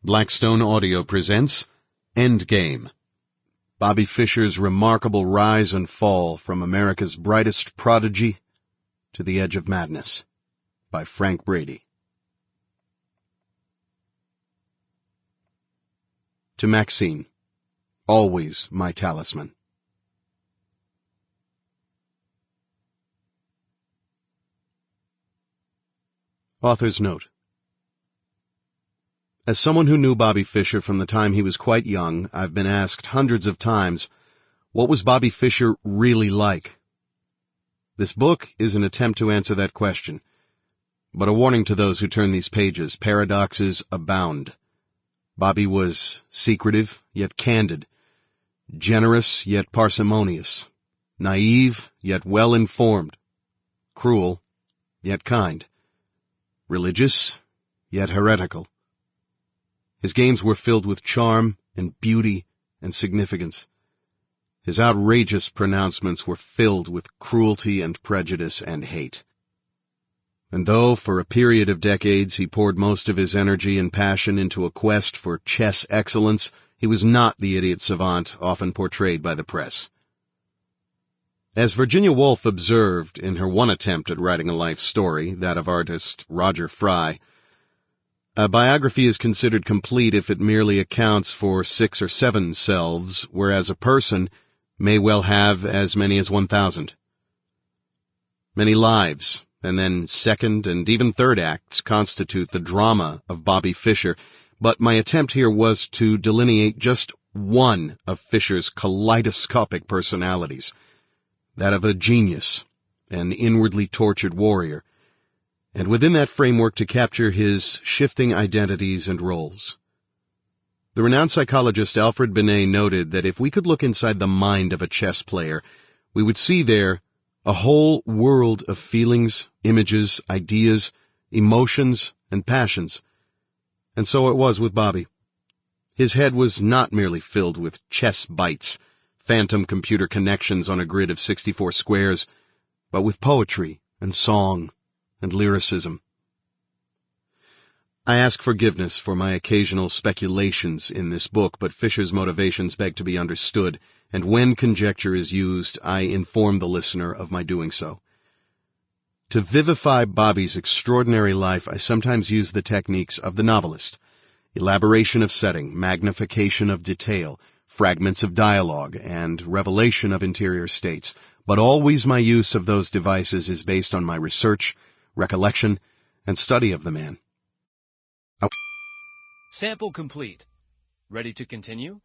Blackstone Audio presents Endgame, Bobby Fischer's remarkable rise and fall from America's brightest prodigy to the edge of madness, by Frank Brady. To Maxine, always my talisman. Author's note. As someone who knew Bobby Fischer from the time he was quite young, I've been asked hundreds of times, what was Bobby Fischer really like? This book is an attempt to answer that question. But a warning to those who turn these pages, paradoxes abound. Bobby was secretive, yet candid, generous, yet parsimonious, naive, yet well-informed, cruel, yet kind, religious, yet heretical. His games were filled with charm and beauty and significance. His outrageous pronouncements were filled with cruelty and prejudice and hate. And though for a period of decades he poured most of his energy and passion into a quest for chess excellence, he was not the idiot savant often portrayed by the press. As Virginia Woolf observed in her one attempt at writing a life story, that of artist Roger Fry, a biography is considered complete if it merely accounts for 6 or 7 selves, whereas a person may well have as many as 1,000. Many lives, and then second and even third acts constitute the drama of Bobby Fischer, but my attempt here was to delineate just one of Fischer's kaleidoscopic personalities, that of a genius, an inwardly tortured warrior, and within that framework to capture his shifting identities and roles. The renowned psychologist Alfred Binet noted that if we could look inside the mind of a chess player, we would see there a whole world of feelings, images, ideas, emotions, and passions. And so it was with Bobby. His head was not merely filled with chess bytes, phantom computer connections on a grid of 64 squares, but with poetry and song and lyricism. I ask forgiveness for my occasional speculations in this book, but Fischer's motivations beg to be understood, and when conjecture is used, I inform the listener of my doing so. To vivify Bobby's extraordinary life, I sometimes use the techniques of the novelist: elaboration of setting, magnification of detail, fragments of dialogue, and revelation of interior states, but always my use of those devices is based on my research, recollection, and study of the man. Sample complete. Ready to continue?